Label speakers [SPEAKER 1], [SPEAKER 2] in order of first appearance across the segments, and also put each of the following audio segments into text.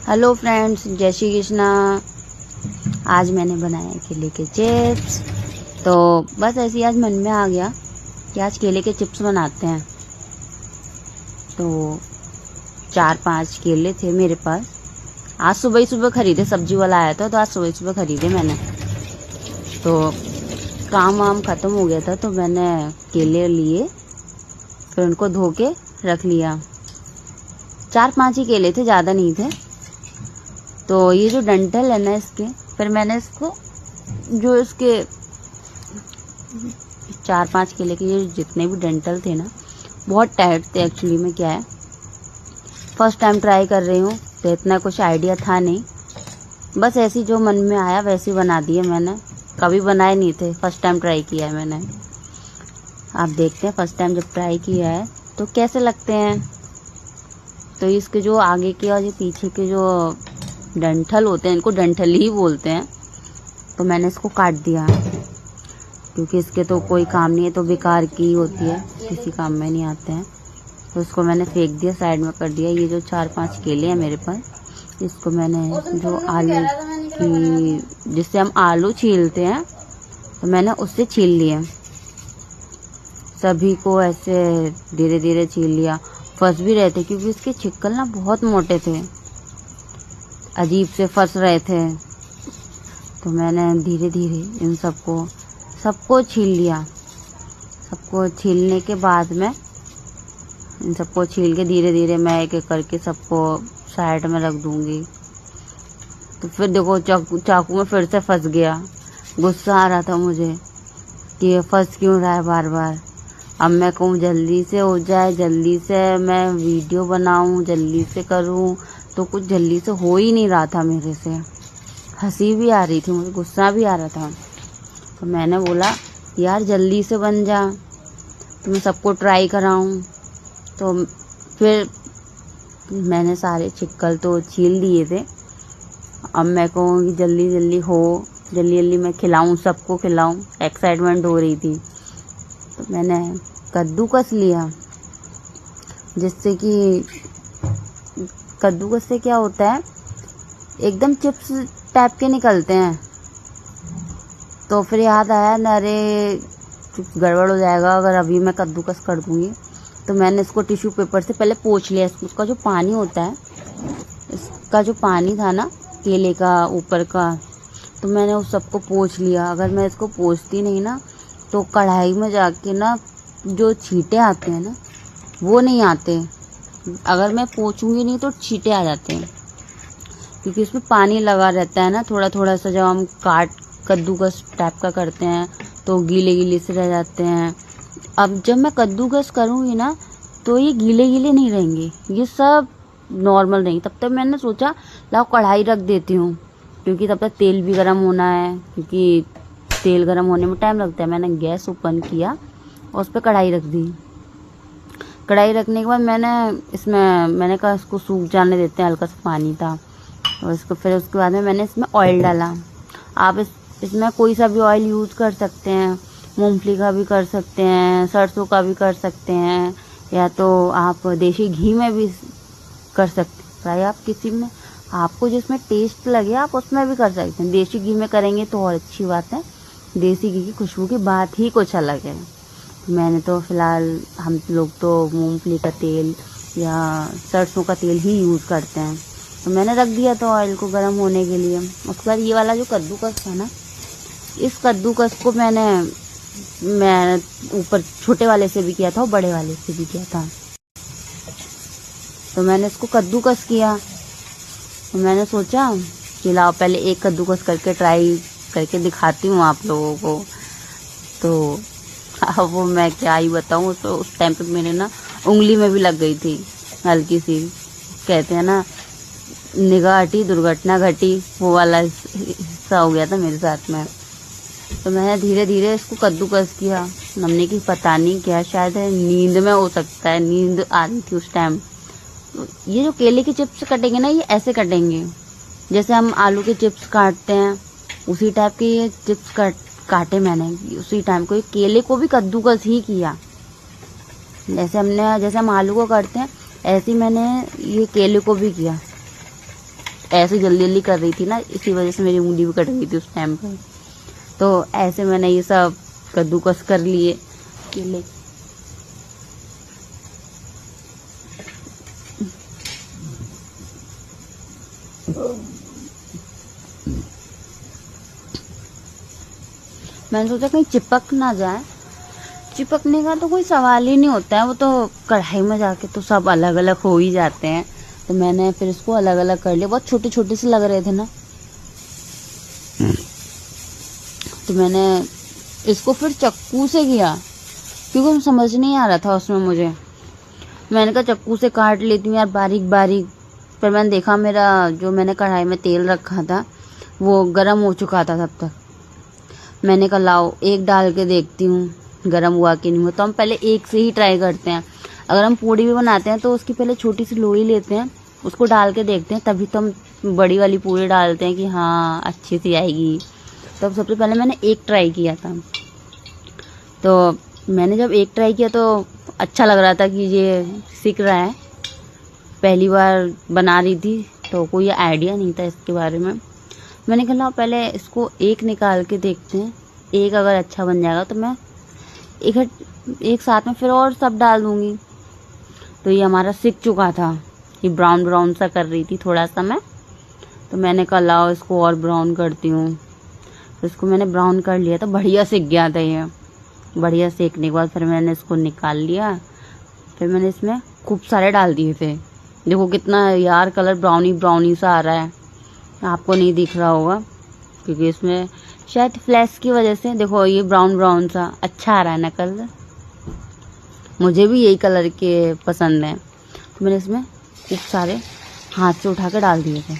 [SPEAKER 1] Hello friends, जय श्री कृष्णा। आज मैंने बनाया केले के चिप्स। तो बस ऐसे ही आज मन में आ गया कि आज केले के चिप्स बनाते हैं। तो 4-5 केले थे मेरे पास। आज सुबह ही सुबह खरीदे, सब्जी वाला आया था तो आज सुबह ही सुबह खरीदे मैंने। तो काम वाम ख़त्म हो गया था तो मैंने केले लिए, फिर उनको धो के रख लिया। 4-5 ही केले थे, ज़्यादा नहीं थे। तो ये जो डंठल है ना इसके, फिर मैंने इसको जो इसके 4-5 केले के ये जितने भी डंठल थे ना, बहुत टाइट थे एक्चुअली में। क्या है, फर्स्ट टाइम ट्राई कर रही हूँ तो इतना कुछ आइडिया था नहीं, बस ऐसी जो मन में आया वैसे बना दिए मैंने। कभी बनाए नहीं थे, फर्स्ट टाइम ट्राई किया है मैंने। आप देखते हैं फर्स्ट टाइम जब ट्राई किया है तो कैसे लगते हैं। तो इसके जो आगे के और जो पीछे के जो डंठल होते हैं, इनको डंठल ही बोलते हैं। तो मैंने इसको काट दिया क्योंकि इसके तो कोई काम नहीं है, तो बेकार की होती है, किसी काम में नहीं आते हैं। तो इसको मैंने फेंक दिया, साइड में कर दिया। ये जो 4-5 केले हैं मेरे पास, इसको मैंने जो आलू की, जिससे हम आलू छीलते हैं, तो मैंने उससे छील लिए। सभी को ऐसे धीरे धीरे छील लिया। फंस भी रहे थे क्योंकि इसके छिक्कल ना बहुत मोटे थे, अजीब से फंस रहे थे। तो मैंने धीरे धीरे इन सबको छील लिया। सबको छीलने के बाद में इन सबको छील के धीरे धीरे मैं एक एक करके सबको साइड में रख दूंगी। तो फिर देखो चाकू में फिर से फंस गया। गुस्सा आ रहा था मुझे कि ये फंस क्यों रहा है बार बार। अब मैं कहूँ जल्दी से हो जाए, जल्दी से मैं वीडियो बनाऊँ, जल्दी से करूँ, तो कुछ जल्दी से हो ही नहीं रहा था मेरे से। हंसी भी आ रही थी मुझे, गुस्सा भी आ रहा था। तो मैंने बोला यार जल्दी से बन जा, तो मैं सबको ट्राई कराऊँ। तो फिर मैंने सारे छिक्कल तो छील दिए थे। अब मैं कहूँ कि जल्दी जल्दी हो, जल्दी जल्दी मैं खिलाऊँ, सबको खिलाऊँ, एक्साइटमेंट हो रही थी। तो मैंने कद्दूकस लिया, जिससे कि कद्दूकस से क्या होता है, एकदम चिप्स टाइप के निकलते हैं। तो फिर याद आया, अरे गड़बड़ हो जाएगा अगर अभी मैं कद्दूकस कर दूंगी। तो मैंने इसको टिश्यू पेपर से पहले पोंछ लिया। उसका जो पानी होता है, इसका जो पानी था ना केले का ऊपर का, तो मैंने उस सबको पोंछ लिया। अगर मैं इसको पोंछती नहीं ना, तो कढ़ाई में जाके ना जो छींटे आते हैं ना, वो नहीं आते। अगर मैं पोंछूंगी नहीं तो छींटे आ जाते हैं, क्योंकि इसमें पानी लगा रहता है ना थोड़ा थोड़ा सा। जब हम कद्दूकस टाइप का करते हैं तो गीले गीले से रह जाते हैं। अब जब मैं कद्दूकस करूँगी ना, तो ये गीले गीले नहीं रहेंगे, ये सब नॉर्मल रहेंगे। तब तक मैंने सोचा लाओ कढ़ाई रख देती हूँ, क्योंकि तब तक तेल भी गर्म होना है, क्योंकि तेल गर्म होने में टाइम लगता है। मैंने गैस ओपन किया और उस पर कढ़ाई रख दी। कढ़ाई रखने के बाद मैंने कहा इसको सूख जाने देते हैं, हल्का सा पानी था। और फिर उसके बाद में मैंने इसमें ऑयल डाला। आप इसमें कोई सा भी ऑयल यूज़ कर सकते हैं, मूंगफली का भी कर सकते हैं, सरसों का भी कर सकते हैं, या तो आप देसी घी में भी कर सकते हैं फ्राई। आप किसी में आपको जिसमें टेस्ट लगे आप उसमें भी कर सकते हैं। देसी घी में करेंगे तो और अच्छी बात है, देसी घी की खुशबू की बात ही कुछ अलग है। मैंने तो फ़िलहाल, हम लोग तो मूंगफली का तेल या सरसों का तेल ही यूज़ करते हैं। तो मैंने रख दिया था ऑयल को गर्म होने के लिए। उसके बाद ये वाला जो कद्दूकस था ना, इस कद्दूकस को मैं ऊपर छोटे वाले से भी किया था और बड़े वाले से भी किया था। तो मैंने इसको कद्दूकस किया। तो मैंने सोचा कि लाओ पहले एक कद्दूकस करके ट्राई करके दिखाती हूँ आप लोगों को। तो अब वो मैं क्या ही बताऊँ। तो उस टाइम पे मेरे ना उंगली में भी लग गई थी हल्की सी। कहते हैं ना, निगाह हटी दुर्घटना घटी, वो वाला हिस्सा हो गया था मेरे साथ में। तो मैंने धीरे धीरे इसको कद्दूकस किया। हमने की पता नहीं क्या, शायद नींद में हो सकता है, नींद आ रही थी उस टाइम। तो ये जो केले के चिप्स कटेंगे ना, ये ऐसे कटेंगे जैसे हम आलू के चिप्स काटते हैं, उसी टाइप के ये चिप्स काटे मैंने उसी टाइम को। केले को भी कद्दूकस ही किया, जैसे हम आलू को काटते हैं, ऐसे ही मैंने ये केले को भी किया। ऐसे जल्दी जल्दी कर रही थी ना, इसी वजह से मेरी उंगली भी कट गई थी उस टाइम पर। तो ऐसे मैंने ये सब कद्दूकस कर लिए केले। मैंने सोचा कहीं चिपक ना जाए। चिपकने का तो कोई सवाल ही नहीं होता है, वो तो कढ़ाई में जाके तो सब अलग अलग हो ही जाते हैं। तो मैंने फिर इसको अलग अलग कर लिया। बहुत छोटे छोटे से लग रहे थे ना, तो मैंने इसको फिर चक्कू से किया, क्योंकि समझ नहीं आ रहा था उसमें मुझे। मैंने कहा चक्कू से काट लेती हूँ यार बारीक बारीक। फिर मैंने देखा मेरा जो मैंने कढ़ाई में तेल रखा था वो गर्म हो चुका था तब तक। मैंने कहा लाओ एक डाल के देखती हूँ गर्म हुआ कि नहीं हुआ। तो हम पहले एक से ही ट्राई करते हैं। अगर हम पूड़ी भी बनाते हैं तो उसकी पहले छोटी सी लोई लेते हैं, उसको डाल के देखते हैं, तभी तो हम बड़ी वाली पूड़ी डालते हैं कि हाँ अच्छी सी आएगी। तो सबसे पहले मैंने एक ट्राई किया था। तो मैंने जब एक ट्राई किया तो अच्छा लग रहा था कि ये सीख रहा है। पहली बार बना रही थी तो कोई आइडिया नहीं था इसके बारे में। मैंने कहा पहले इसको एक निकाल के देखते हैं, एक अगर अच्छा बन जाएगा तो मैं एक साथ में फिर और सब डाल दूंगी। तो ये हमारा सीख चुका था, ये ब्राउन ब्राउन सा कर रही थी थोड़ा सा मैं। तो मैंने कहा लाओ इसको और ब्राउन करती हूँ। तो इसको मैंने ब्राउन कर लिया था, बढ़िया सीख गया था ये। बढ़िया सेकने के बाद फिर मैंने इसको निकाल लिया। फिर मैंने इसमें खूब सारे डाल दिए थे। देखो कितना यार कलर ब्राउनी ब्राउनी सा आ रहा है, आपको नहीं दिख रहा होगा क्योंकि इसमें शायद फ्लैश की वजह से। देखो ये ब्राउन ब्राउन सा अच्छा आ रहा है ना कलर। मुझे भी यही कलर के पसंद है। तो मैंने इसमें खूब सारे हाथ से उठा के डाल दिए थे।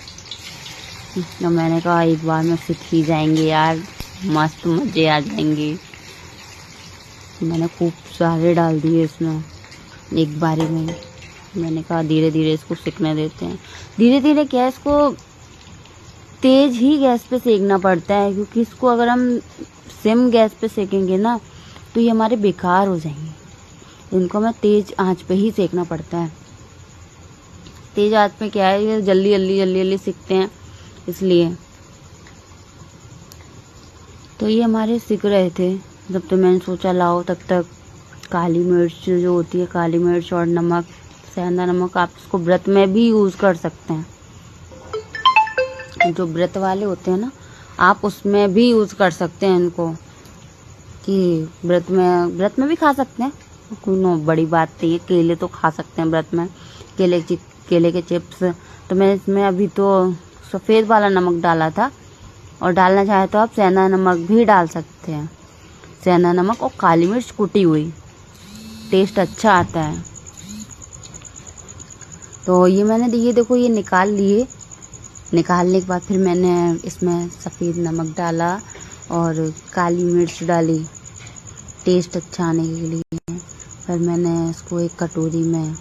[SPEAKER 1] तो मैंने कहा एक बार में सीख ही जाएंगे यार, मस्त मज़े आ जाएंगे। मैंने खूब सारे डाल दिए इसमें एक बारी में। मैंने कहा धीरे धीरे इसको सिकने देते हैं। धीरे धीरे क्या है, इसको तेज ही गैस पे सेकना पड़ता है, क्योंकि इसको अगर हम सिम गैस पे सेकेंगे ना तो ये हमारे बेकार हो जाएंगे। इनको हमें तेज आंच पे ही सेकना पड़ता है। तेज आंच पे क्या है, ये जल्दी जल्दी जल्दी जल्दी सिकते हैं इसलिए। तो ये हमारे सिक रहे थे जब तक मैंने सोचा लाओ तब तक काली मिर्च जो होती है, काली मिर्च और नमक, सेंधा नमक, आप इसको व्रत में भी यूज़ कर सकते हैं। जो व्रत वाले होते हैं ना, आप उसमें भी यूज़ कर सकते हैं इनको, कि व्रत में भी खा सकते हैं, कोई बड़ी बात नहीं है। केले तो खा सकते हैं व्रत में, केले के चिप्स। तो मैं इसमें अभी तो सफ़ेद वाला नमक डाला था, और डालना चाहे तो आप सेंधा नमक भी डाल सकते हैं। सेंधा नमक और काली मिर्च कुटी हुई, टेस्ट अच्छा आता है। तो ये मैंने ये देखो ये निकाल लिए। निकालने के बाद फिर मैंने इसमें सफ़ेद नमक डाला और काली मिर्च डाली टेस्ट अच्छा आने के लिए। फिर मैंने इसको एक कटोरी में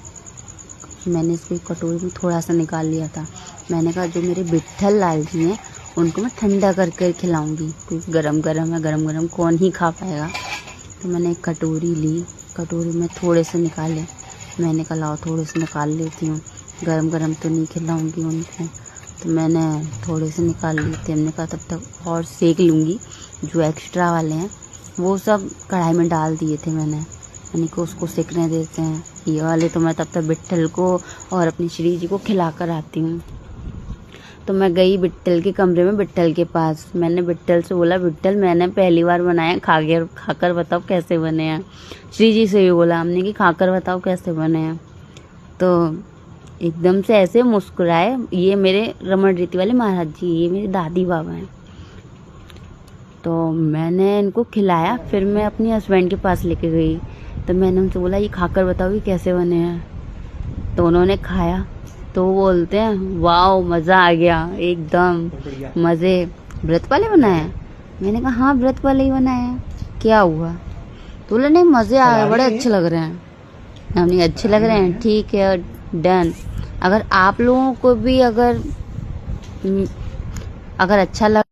[SPEAKER 1] थोड़ा सा निकाल लिया था। मैंने कहा जो मेरे बिट्ठल लाल जी हैं उनको मैं ठंडा करके खिलाऊंगी, क्योंकि गरम गरम है, गरम गरम कौन ही खा पाएगा। तो मैंने एक कटोरी ली, कटोरी में थोड़े से निकाले। मैंने कहा लाओ थोड़े से निकाल लेती हूँ, गरम गरम तो नहीं खिलाऊंगी उनको। तो मैंने थोड़े से निकाल लिए थे। हमने कहा तब तक और सेक लूँगी। जो एक्स्ट्रा वाले हैं वो सब कढ़ाई में डाल दिए थे मैंने को उसको सेकने देते हैं। ये वाले तो मैं तब तक बिट्ठल को और अपनी श्री जी को खिला कर आती हूँ। तो मैं गई बिट्ठल के कमरे में, बिट्ठल के पास। मैंने बिट्ठल से बोला बिट्ठल मैंने पहली बार बनाया, खाकर बताओ कैसे बने हैं। श्री जी से भी बोला हमने कि खाकर बताओ कैसे बने हैं। तो एकदम से ऐसे मुस्कुराए। ये मेरे रमण रीति वाले महाराज जी, ये मेरे दादी बाबा हैं। तो मैंने इनको खिलाया। फिर मैं अपनी हस्बैंड के पास लेके गई। तो मैंने उनसे बोला ये खाकर बताओ ये कैसे बने हैं। तो उन्होंने खाया तो वो बोलते हैं वाओ मज़ा आ गया एकदम मज़े। व्रत वाले बनाए? मैंने कहा हाँ व्रत वाले ही बनाए हैं, क्या हुआ? तो बोले नहीं मज़े आ गए, बड़े अच्छे लग रहे हैं। हमने अच्छे लग रहे हैं, ठीक है डन। अगर आप लोगों को भी अगर अच्छा लग